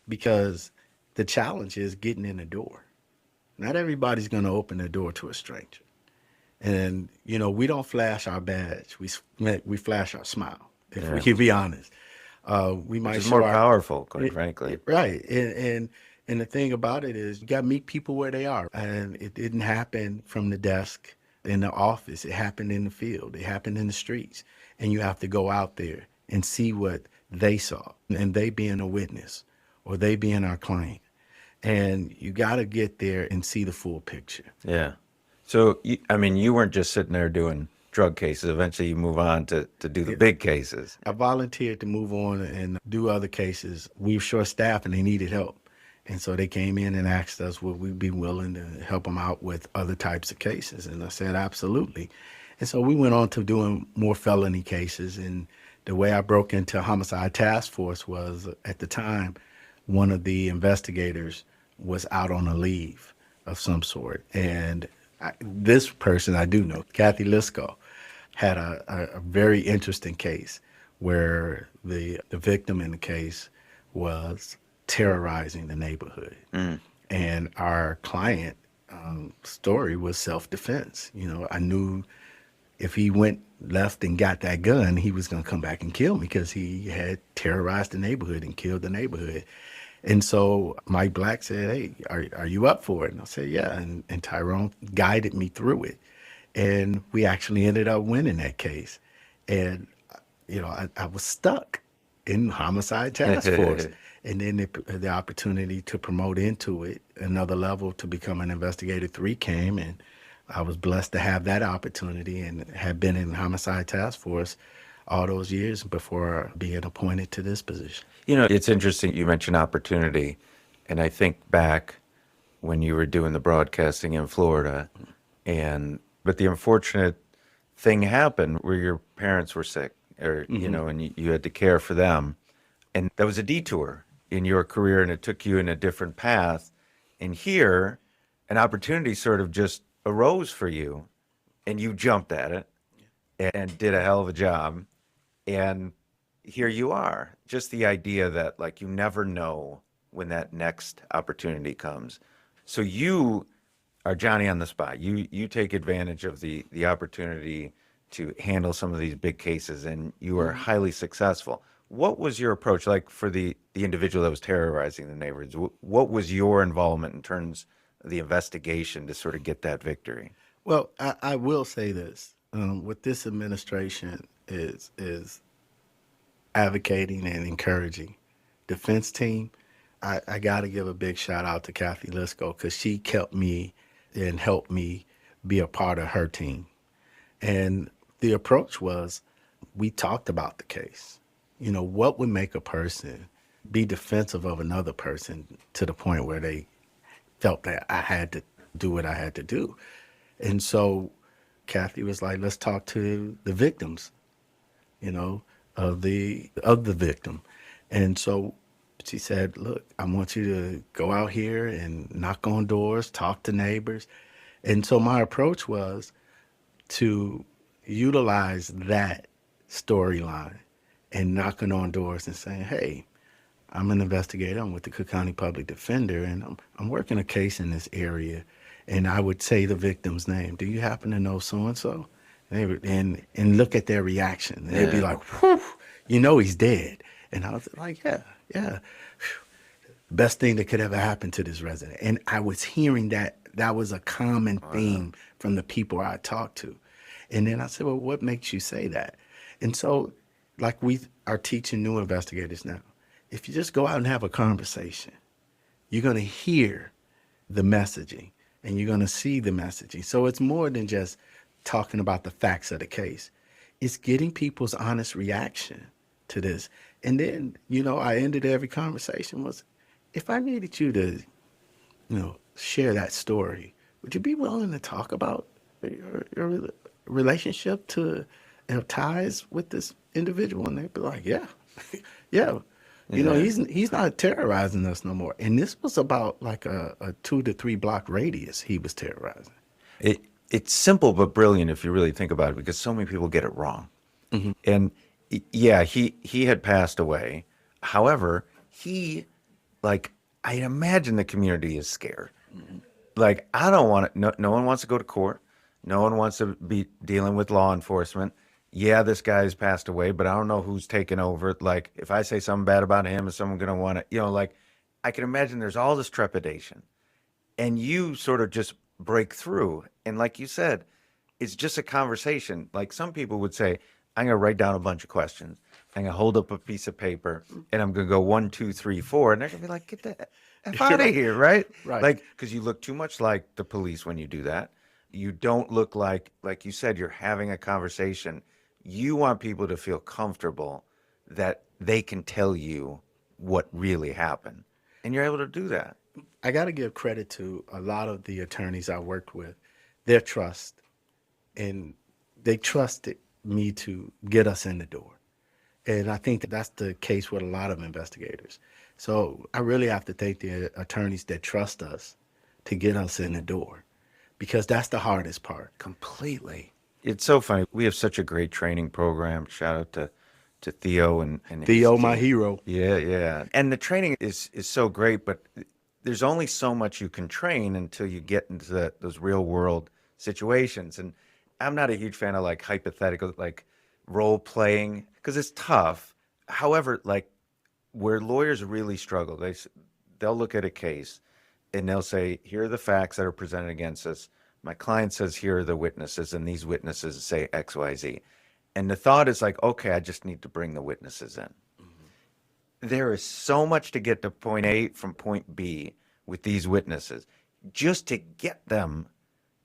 Because the challenge is getting in the door. Not everybody's going to open the door to a stranger. And, we don't flash our badge. We flash our smile, if we can be honest. We might Which is show more powerful, quite frankly. Right. And the thing about it is you got to meet people where they are. And it didn't happen from the desk in the office. It happened in the field. It happened in the streets. And you have to go out there and see what they saw. And they being a witness or they being our client. And you got to get there and see the full picture. Yeah. So, you weren't just sitting there doing drug cases. Eventually you move on to do the big cases. I volunteered to move on and do other cases. We were short-staffed and they needed help. And so they came in and asked us, would we be willing to help them out with other types of cases? And I said, absolutely. And so we went on to doing more felony cases. And the way I broke into homicide task force was, at the time, one of the investigators was out on a leave of some sort. And this person I do know, Kathy Lisco, had a very interesting case where the victim in the case was terrorizing the neighborhood. And our client story was self-defense. I knew if he went left and got that gun, he was going to come back and kill me because he had terrorized the neighborhood and killed the neighborhood. And so Mike Black said, hey, are you up for it? And I said, yeah. And Tyrone guided me through it. And we actually ended up winning that case. And, I was stuck in homicide task force. And then the opportunity to promote into it, another level to become an investigator 3 came. And I was blessed to have that opportunity and have been in homicide task force all those years before being appointed to this position. It's interesting you mentioned opportunity, and I think back when you were doing the broadcasting in Florida, but the unfortunate thing happened where your parents were sick, or and you had to care for them, and that was a detour in your career, and it took you in a different path. And here, an opportunity sort of just arose for you, and you jumped at it and did a hell of a job, and here you are. Just the idea that like you never know when that next opportunity comes. So you are Johnny on the spot. You take advantage of the opportunity to handle some of these big cases, and you are highly successful. What was your approach like for the individual that was terrorizing the neighborhoods? What was your involvement in terms of the investigation to sort of get that victory? Well, I will say this. With this administration is advocating and encouraging defense team, I got to give a big shout out to Kathy Lisco because she kept me and helped me be a part of her team. And the approach was we talked about the case. You know, what would make a person be defensive of another person to the point where they felt that I had to do what I had to do. And so Kathy was like, let's talk to the victims, you know, of the victim. And so she said, look, I want you to go out here and knock on doors, talk to neighbors. And so my approach was to utilize that storyline and knocking on doors and saying, hey, I'm an investigator. I'm with the Cook County Public Defender, and I'm working a case in this area. And I would say the victim's name. Do you happen to know so and so? And look at their reaction. And they'd be like, whew, you know he's dead. And I was like, yeah, yeah. Best thing that could ever happen to this resident. And I was hearing that was a common theme from the people I talked to. And then I said, well, what makes you say that? And so, like we are teaching new investigators now, if you just go out and have a conversation, you're going to hear the messaging and you're going to see the messaging. So it's more than just talking about the facts of the case. It's getting people's honest reaction to this. And then, you know, I ended every conversation was, if I needed you to, you know, share that story, would you be willing to talk about your relationship to ties with this individual? And they'd be like, yeah, yeah. You know, he's not terrorizing us no more. And this was about like a 2 to 3 block radius he was terrorizing. It's simple but brilliant if you really think about it, because so many people get it wrong. And yeah, he had passed away. However, like, I imagine the community is scared. Like, I don't want to, no one wants to go to court. No one wants to be dealing with law enforcement. Yeah, this guy's passed away, but I don't know who's taken over. Like, if I say something bad about him, is someone going to want to, you know, like, I can imagine there's all this trepidation. And you sort of just break through. And like you said, it's just a conversation. Like, some people would say, I'm going to write down a bunch of questions. I'm going to hold up a piece of paper, and I'm going to go 1, 2, 3, 4. And they're going to be like, get the F out of here, right? Right. Like, because you look too much like the police when you do that. You don't look like you said, you're having a conversation. You want people to feel comfortable that they can tell you what really happened. And you're able to do that. I got to give credit to a lot of the attorneys I worked with, their trust, and they trusted me to get us in the door. And I think that's the case with a lot of investigators. So I really have to thank the attorneys that trust us to get us in the door, because that's the hardest part. Completely. It's so funny. We have such a great training program. Shout out to Theo and Theo, his my team. hero. Yeah, yeah. And the training is so great, but there's only so much you can train until you get into those real world situations. And I'm not a huge fan of like hypothetical, like role playing, because it's tough. However, like where lawyers really struggle, they'll look at a case and they'll say, here are the facts that are presented against us. My client says, here are the witnesses, and these witnesses say X, Y, Z. And the thought is like, okay, I just need to bring the witnesses in. There is so much to get to point A from point B with these witnesses, just to get them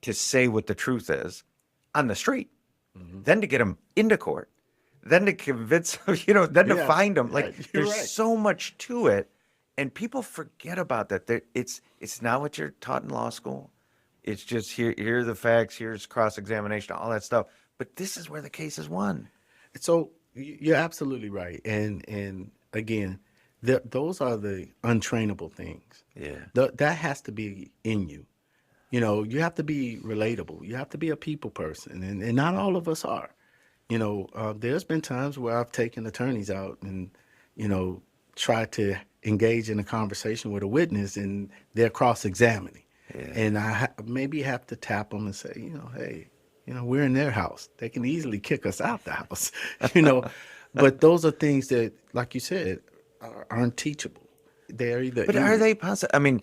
to say what the truth is on the street, then to get them into court, then to convince them, you know, then to Yeah, find them. Like, yeah, you're there's right. so much to it, and people forget about that. It's not what you're taught in law school. It's just here are the facts, here's cross-examination, all that stuff. But this is where the case is won. So you're absolutely right. And again, those are the untrainable things. Yeah. That has to be in you. You know, you have to be relatable. You have to be a people person. And not all of us are. You know, there's been times where I've taken attorneys out and, you know, tried to engage in a conversation with a witness, and they're cross-examining. Yeah. And I maybe have to tap them and say, you know, hey, you know, we're in their house. They can easily kick us out the house, you know. But those are things that, like you said, aren't teachable. They're either. But are they possible? I mean,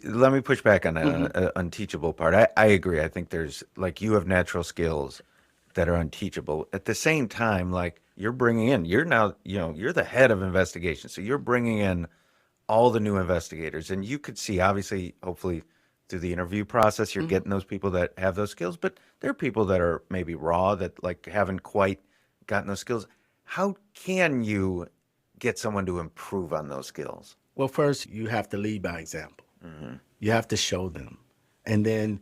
let me push back on that unteachable part. I agree. I think there's, like, you have natural skills that are unteachable. At the same time, like you're bringing in, you're now, you're the head of investigation. So you're bringing in all the new investigators. And you could see, obviously, hopefully, through the interview process, you're getting those people that have those skills. But there are people that are maybe raw that like haven't quite gotten those skills. How can you get someone to improve on those skills? Well, first, you have to lead by example. You have to show them. And then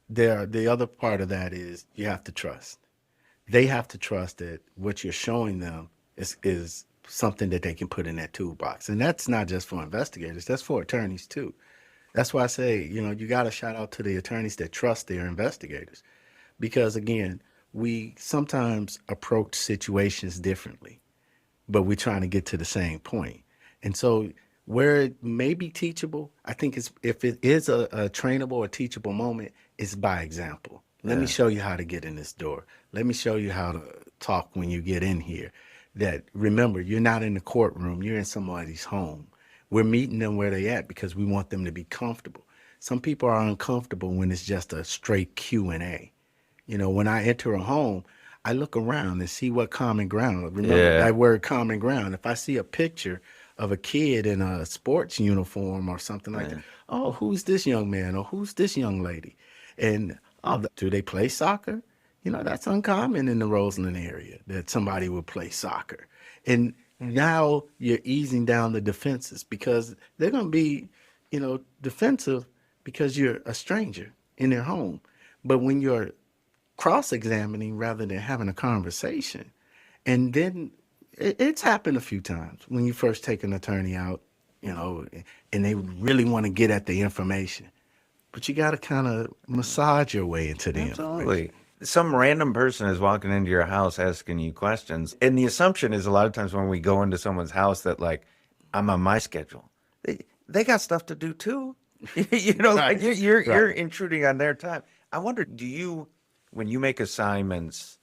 the other part of that is you have to trust. They have to trust that what you're showing them is something that they can put in that toolbox. And that's not just for investigators, that's for attorneys too. That's why I say, you got to shout out to the attorneys that trust their investigators. Because again, we sometimes approach situations differently, but we're trying to get to the same point. And so where it may be teachable, I think if it is a trainable or teachable moment, it's by example. Let me show you how to get in this door. Let me show you how to talk when you get in here. That remember, you're not in the courtroom, you're in somebody's home. We're meeting them where they at because we want them to be comfortable. Some people are uncomfortable when it's just a straight Q&A. When I enter a home, I look around and see what common ground. Remember that word common ground. If I see a picture of a kid in a sports uniform or something like that, oh, who's this young man or who's this young lady? And do they play soccer? That's uncommon in the Roseland area that somebody would play soccer. And now you're easing down the defenses because they're going to be, defensive because you're a stranger in their home. But when you're cross-examining rather than having a conversation, and then it's happened a few times when you first take an attorney out, and they really want to get at the information. But you got to kind of massage your way into the information. Absolutely. Some random person is walking into your house asking you questions. And the assumption is a lot of times when we go into someone's house that like, I'm on my schedule. They got stuff to do too. Like you're intruding on their time. I wonder, when you make assignments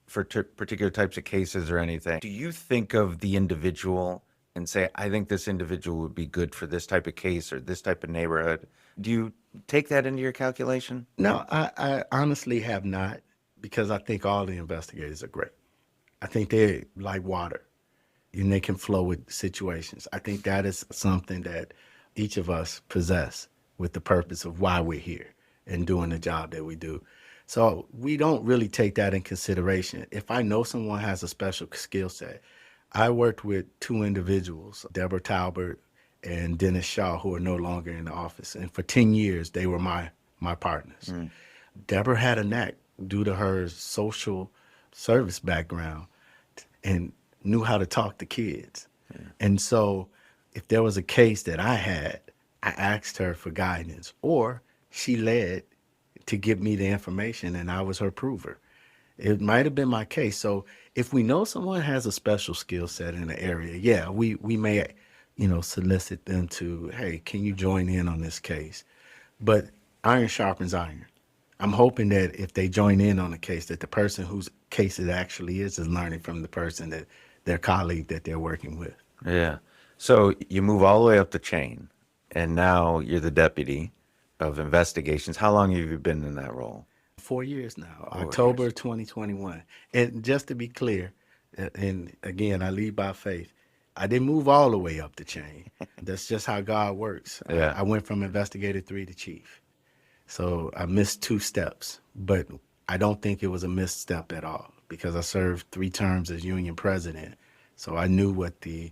for particular types of cases or anything, do you think of the individual and say, I think this individual would be good for this type of case or this type of neighborhood? Do you take that into your calculation? No, I honestly have not, because I think all the investigators are great. I think they're like water and they can flow with situations. I think that is something that each of us possess with the purpose of why we're here and doing the job that we do. So we don't really take that in consideration. If I know someone has a special skill set, I worked with two individuals, Deborah Talbert and Dennis Shaw, who are no longer in the office. And for 10 years, they were my partners. Deborah had a knack due to her social service background and knew how to talk to kids. And so if there was a case that I had, I asked her for guidance, or she led to give me the information and I was her prover. It might have been my case. So if we know someone has a special skill set in the area, we may, solicit them to, hey, can you join in on this case? But iron sharpens iron. I'm hoping that if they join in on a case, that the person whose case it actually is learning from the person that their colleague that they're working with. Yeah. So you move all the way up the chain, and now you're the deputy of investigations. How long have you been in that role? 4 years now, October 2021. And just to be clear, and again, I lead by faith, I didn't move all the way up the chain. That's just how God works. Yeah. I went from investigator 3 to chief. So I missed 2 steps, but I don't think it was a misstep at all because I served 3 terms as union president. So I knew what the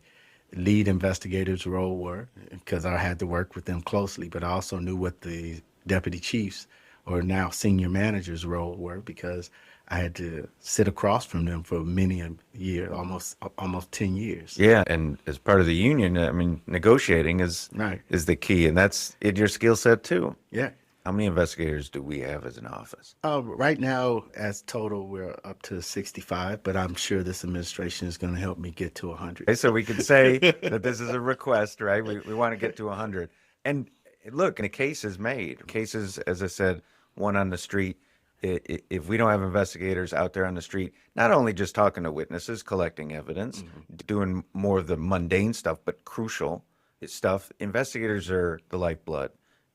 lead investigators' role were because I had to work with them closely, but I also knew what the deputy chiefs or now senior managers' role were because I had to sit across from them for many a year, almost 10 years. Yeah, and as part of the union, I mean, negotiating is the key, and that's in your skill set too. Yeah. How many investigators do we have as an office? Right now, as total, we're up to 65, but I'm sure this administration is going to help me get to 100. Okay, so we could say that this is a request, right? We want to get to 100. And look, and a case is made. Cases, as I said, one on the street. If we don't have investigators out there on the street, not only just talking to witnesses, collecting evidence, doing more of the mundane stuff, but crucial stuff, investigators are the lifeblood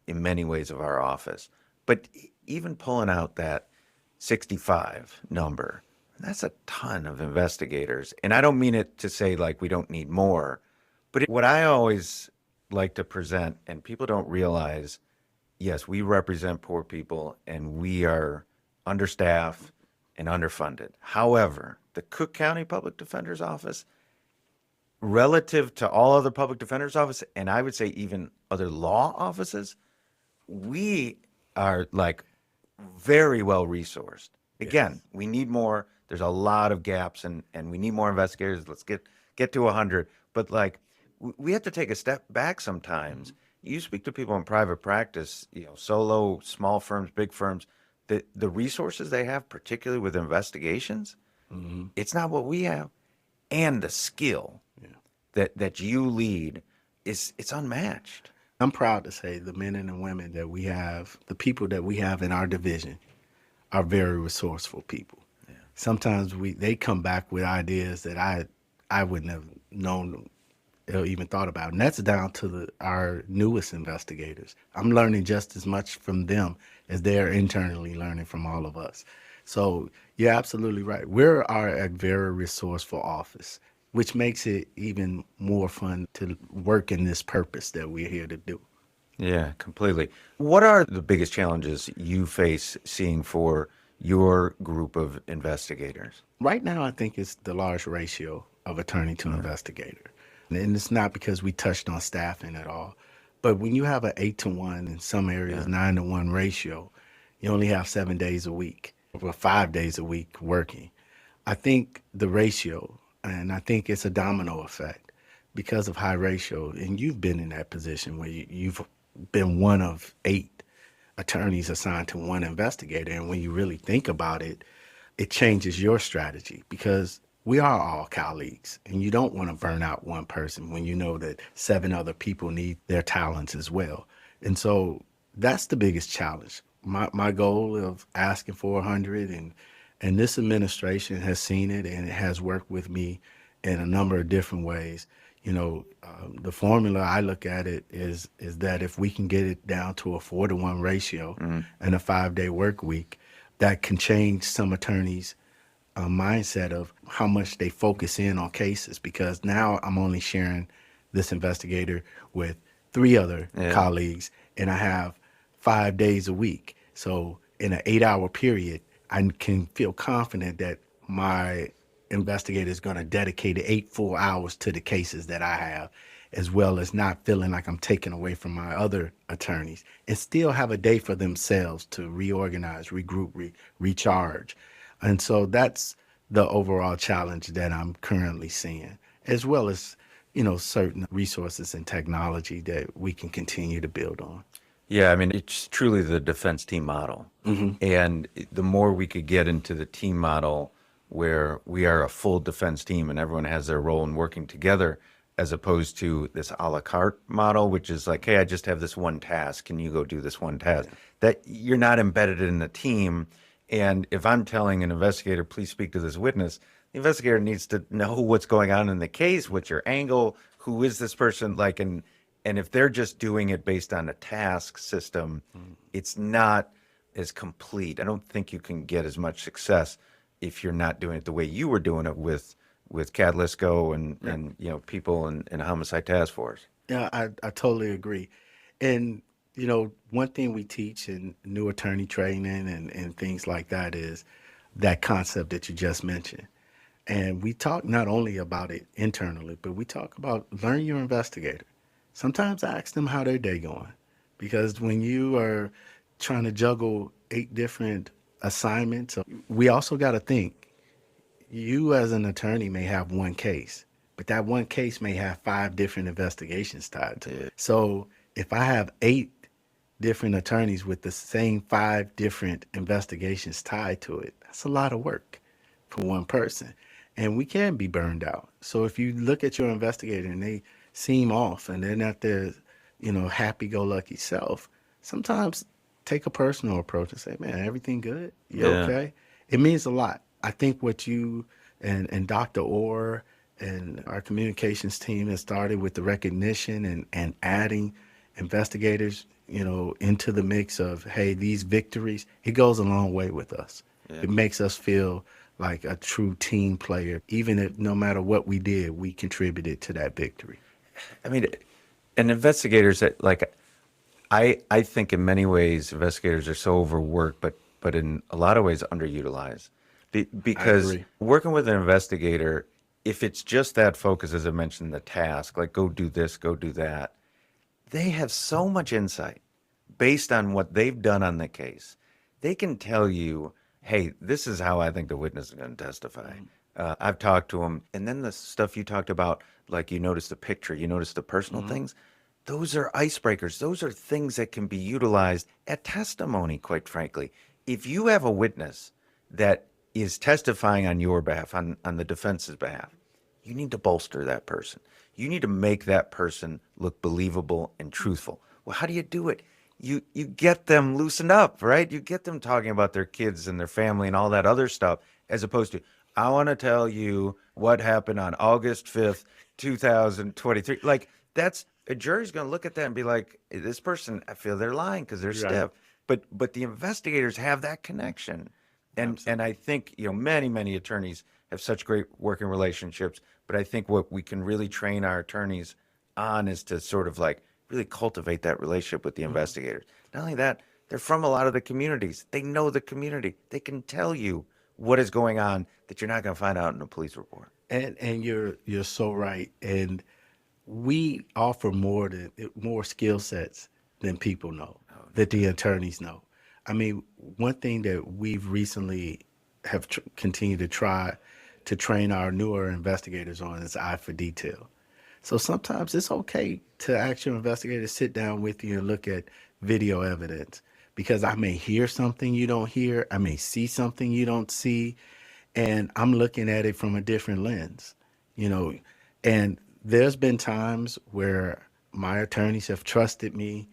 in many ways of our office. But even pulling out that 65 number. That's a ton of investigators. And I don't mean it to say like we don't need more, but what I always like to present, and people don't realize, yes, we represent poor people and we are understaffed and underfunded. However, the Cook County Public Defender's Office, relative to all other public defender's office, and I would say even other law offices, we are like very well resourced. Again, we need more. There's a lot of gaps, and we need more investigators. Let's get to 100. But like, we have to take a step back sometimes. You speak to people in private practice, solo, small firms, big firms, the resources they have, particularly with investigations, it's not what we have. And the skill that you lead it's unmatched. I'm proud to say the men and the women that we have, the people that we have in our division, are very resourceful people. Yeah. Sometimes they come back with ideas that I wouldn't have known or even thought about, and that's down to our newest investigators. I'm learning just as much from them as they're internally learning from all of us. So you're absolutely right. We're a very resourceful office, which makes it even more fun to work in this purpose that we're here to do. Yeah, completely. What are the biggest challenges you face seeing for your group of investigators? Right now, I think it's the large ratio of attorney to investigator. And it's not because we touched on staffing at all. But when you have an 8-to-1, in some areas 9-to-1 ratio, you only have 7 days a week or 5 days a week working. I think the ratio, and I think it's a domino effect because of high ratio. And you've been in that position where you've been one of 8 attorneys assigned to one investigator. And when you really think about it, it changes your strategy because we are all colleagues and you don't want to burn out one person when you know that 7 other people need their talents as well. And so that's the biggest challenge. My goal of asking for 100, and this administration has seen it and it has worked with me in a number of different ways. The formula I look at it is that if we can get it down to a 4-to-1 ratio and a 5-day work week, that can change some attorneys' mindset of how much they focus in on cases, because now I'm only sharing this investigator with 3 other colleagues and I have 5 days a week. So in an 8-hour period, I can feel confident that my investigator is going to dedicate 8 full hours to the cases that I have, as well as not feeling like I'm taking away from my other attorneys, and still have a day for themselves to reorganize, regroup, recharge. And so that's the overall challenge that I'm currently seeing, as well as, certain resources and technology that we can continue to build on. Yeah, I mean, it's truly the defense team model. And the more we could get into the team model where we are a full defense team and everyone has their role in working together, as opposed to this a la carte model, which is like, hey, I just have this one task. Can you go do this one task? That you're not embedded in the team. And if I'm telling an investigator, please speak to this witness, the investigator needs to know what's going on in the case, what's your angle, who is this person, like, and if they're just doing it based on a task system, it's not as complete. I don't think you can get as much success if you're not doing it the way you were doing it with Cadlisco and people in homicide task force. Yeah, I totally agree. And, one thing we teach in new attorney training and things like that is that concept that you just mentioned. And we talk not only about it internally, but we talk about learn your investigator. Sometimes I ask them how their day going, because when you are trying to juggle 8 different assignments, we also got to think, you as an attorney may have one case, but that one case may have 5 different investigations tied to it. So if I have 8 different attorneys with the same 5 different investigations tied to it, that's a lot of work for one person. And we can be burned out. So if you look at your investigator and they seem off and they're not their, happy-go-lucky self, sometimes take a personal approach and say, man, everything good? You okay? It means a lot. I think what you and Dr. Orr and our communications team has started with the recognition and adding investigators, into the mix of, hey, these victories, it goes a long way with us. It makes us feel like a true team player, even if no matter what we did, we contributed to that victory. I mean, and investigators that like, I think in many ways investigators are so overworked, but in a lot of ways underutilized. Because agree. working with an investigator, if it's just that focus, as I mentioned, the task, like go do this, go do that, they have so much insight based on what they've done on the case. They can tell you, hey, this is how I think the witness is going to testify. I've talked to them. And then the stuff you talked about, like you notice the picture, you notice the personal things, those are icebreakers. Those are things that can be utilized at testimony, quite frankly. If you have a witness that is testifying on your behalf, on the defense's behalf, you need to bolster that person. You need to make that person look believable and truthful. Well, how do you do it? You get them loosened up, right? You get them talking about their kids and their family and all that other stuff, as opposed to, I want to tell you what happened on August 5th, 2023. Like, that's a jury's going to look at that and be like, this person, I feel they're lying because they're stiff. But the investigators have that connection. And I think, many attorneys have such great working relationships, but I think what we can really train our attorneys on is to sort of like really cultivate that relationship with the investigators. Not only that, they're from a lot of the communities. They know the community. They can tell you what is going on that you're not going to find out in a police report. And you're so right. And we offer more skill sets than people know, that the attorneys know. I mean, one thing that we've recently have continued to try to train our newer investigators on is eye for detail. So sometimes it's okay to ask your investigator to sit down with you and look at video evidence, because I may hear something you don't hear, I may see something you don't see, and I'm looking at it from a different lens, And there's been times where my attorneys have trusted me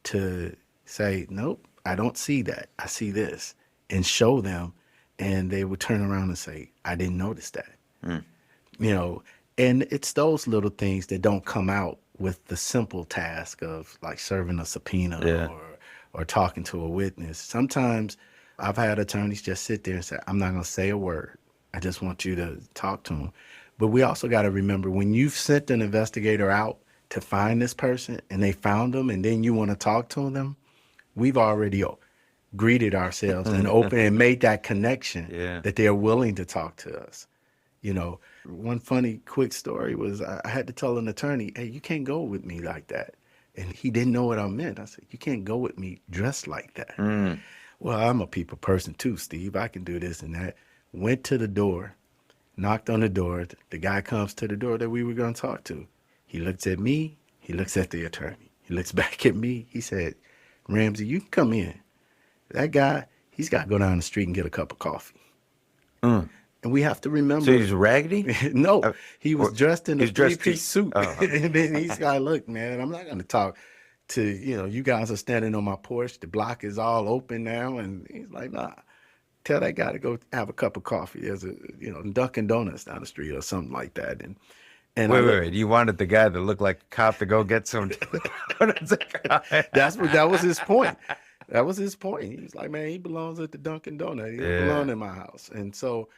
to say, nope, I don't see that. I see this, and show them, and they would turn around and say, I didn't notice that. And it's those little things that don't come out with the simple task of like serving a subpoena or talking to a witness. Sometimes I've had attorneys just sit there and say, I'm not going to say a word. I just want you to talk to them. But we also got to remember, when you've sent an investigator out to find this person and they found them, and then you want to talk to them, we've already greeted ourselves and opened and made that connection that they're willing to talk to us. One funny quick story was I had to tell an attorney, hey, you can't go with me like that. And he didn't know what I meant. I said, you can't go with me dressed like that. Well, I'm a people person too, Steve. I can do this and that. Went to the door, knocked on the door. The guy comes to the door that we were going to talk to. He looks at me. He looks at the attorney. He looks back at me. He said, Ramsey, you can come in. That guy, he's got to go down the street and get a cup of coffee. And we have to remember. So he's raggedy? No, he was dressed in a three-piece to- suit. And then he's like, look, man, I'm not going to talk to, you guys are standing on my porch. The block is all open now. And he's like, nah, tell that guy to go have a cup of coffee. There's a, Dunkin' Donuts down the street or something like that. And Wait. You wanted the guy that looked like a cop to go get some. that was his point. That was his point. He was like, man, he belongs at the Dunkin' Donut. He don't belong in my house. And so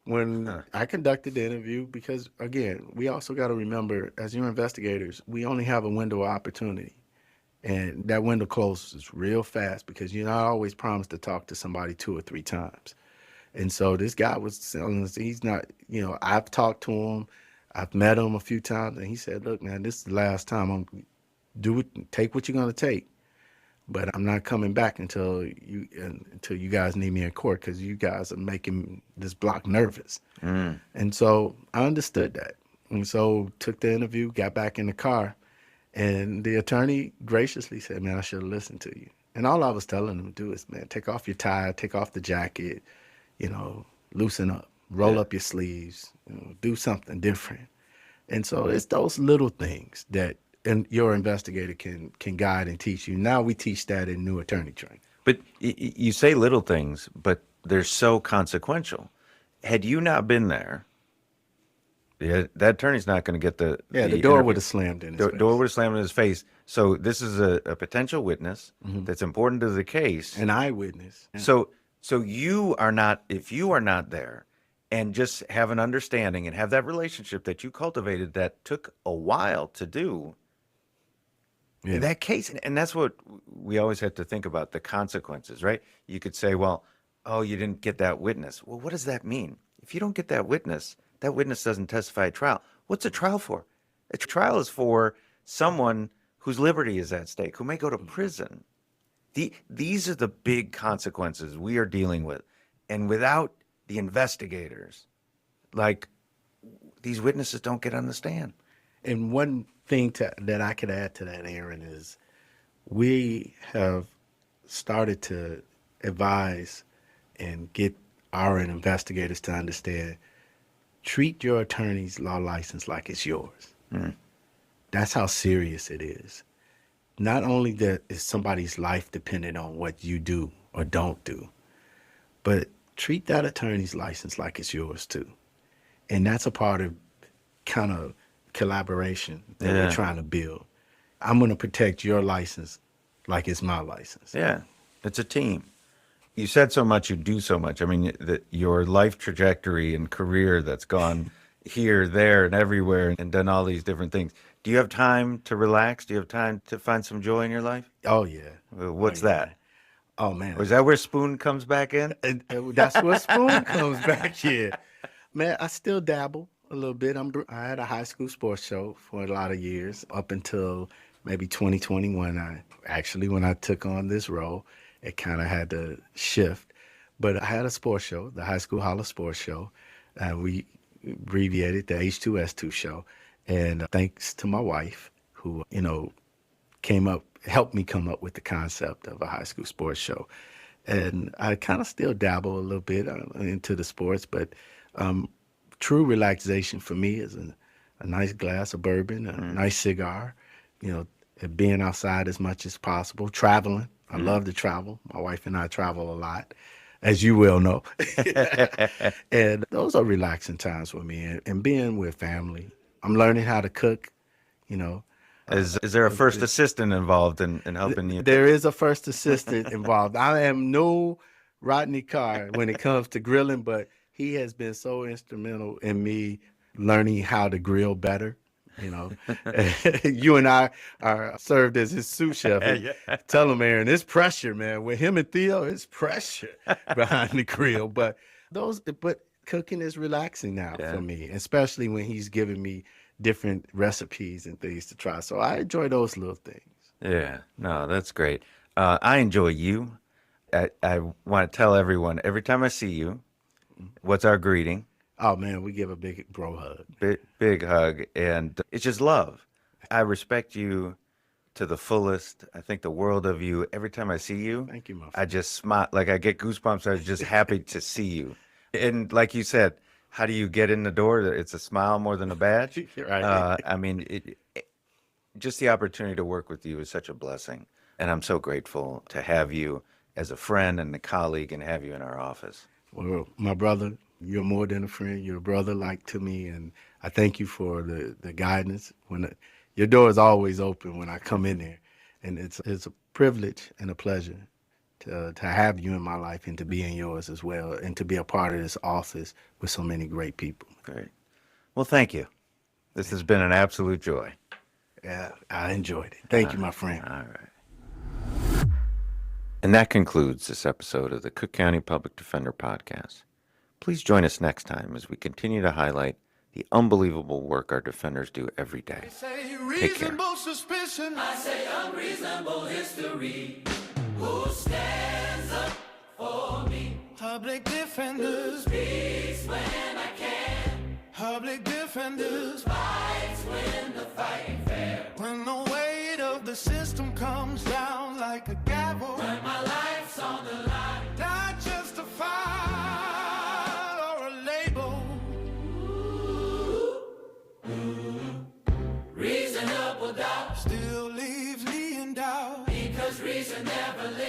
when I conducted the interview, because again, we also got to remember, as your investigators, we only have a window of opportunity. And that window closes real fast, because you're not always promised to talk to somebody 2 or 3 times. And so this guy was telling us, he's not, I've talked to him, I've met him a few times, and he said, look, man, this is the last time take what you're going to take. But I'm not coming back until you guys need me in court, because you guys are making this block nervous. And so I understood that. And so took the interview, got back in the car, and the attorney graciously said, man, I should have listened to you. And all I was telling him to do is, man, take off your tie, take off the jacket, loosen up, roll up your sleeves, do something different. And so it's those little things that your investigator can guide and teach you. Now we teach that in new attorney training. But you say little things, but they're so consequential. Had you not been there, that attorney's not going to get the door would have slammed in his face. Door would have slammed in his face. So this is a potential witness that's important to the case. An eyewitness. Yeah. So if you are not there and just have an understanding and have that relationship that you cultivated that took a while to do, in that case, and that's what we always have to think about, the consequences, right? You could say, well, oh, you didn't get that witness. Well, what does that mean? If you don't get that witness doesn't testify at trial. What's a trial for? A trial is for someone whose liberty is at stake, who may go to prison. These are the big consequences we are dealing with. And without the investigators, like, these witnesses don't get on the stand. And one thing that I could add to that, Aaron, is we have started to advise and get our investigators to understand, treat your attorney's law license like it's yours. That's how serious it is. Not only that is somebody's life dependent on what you do or don't do, but treat that attorney's license like it's yours too. And that's a part of kind of collaboration that we're trying to build. I'm going to protect your license like it's my license. Yeah, it's a team. You said so much, you do so much. I mean, your life trajectory and career that's gone here, there, and everywhere and done all these different things. Do you have time to relax? Do you have time to find some joy in your life? Oh, yeah. What's that? Oh, man. Was that where Spoon comes back in? That's where Spoon comes back here. Man, I still dabble a little bit. I had a high school sports show for a lot of years, up until maybe 2021. When I took on this role, it kind of had to shift. But I had a sports show, the High School Holler Sports Show. We abbreviated the H2S2 show. And thanks to my wife, who, helped me come up with the concept of a high school sports show. And I kind of still dabble a little bit into the sports, but true relaxation for me is a nice glass of bourbon, a nice cigar, being outside as much as possible, traveling. I love to travel. My wife and I travel a lot, as you well know. And those are relaxing times for me, and being with family. I'm learning how to cook, Is there a first assistant involved in helping you? There is a first assistant involved. I am no Rodney Carr when it comes to grilling, but he has been so instrumental in me learning how to grill better. You and I are served as his sous chef. Tell him, Aaron, it's pressure, man. With him and Theo, it's pressure behind the grill. But cooking is relaxing now for me, especially when he's giving me different recipes and things to try. So I enjoy those little things. Yeah, no, that's great. I enjoy you. I want to tell everyone, every time I see you, what's our greeting? Oh, man, we give a big bro hug. Big hug, and it's just love. I respect you to the fullest. I think the world of you. Every time I see you, thank you, my friend. I just smile. Like, I get goosebumps. I'm just happy to see you. And like you said, how do you get in the door? It's a smile more than a badge. Right. I mean, just the opportunity to work with you is such a blessing. And I'm so grateful to have you as a friend and a colleague and have you in our office. Well, my brother, you're more than a friend. You're a brother to me, and I thank you for the guidance. Your door is always open when I come in there, and it's a privilege and a pleasure to have you in my life and to be in yours as well, and to be a part of this office with so many great people. Great. Well, thank you. This has been an absolute joy. Yeah, I enjoyed it. Thank you, my friend. All right. And that concludes this episode of the Cook County Public Defender Podcast. Please join us next time as we continue to highlight the unbelievable work our defenders do every day. Take care. Suspicion. I say unreasonable history. Who stands up for me? Public defenders. Speaks when I can. Public defenders. Fights when the fight fair. When the weight of the system comes down like a gavel. When my life's on the line. Not just a file or a label. Reasonable doubt Still leaves me in doubt. because reason never lives.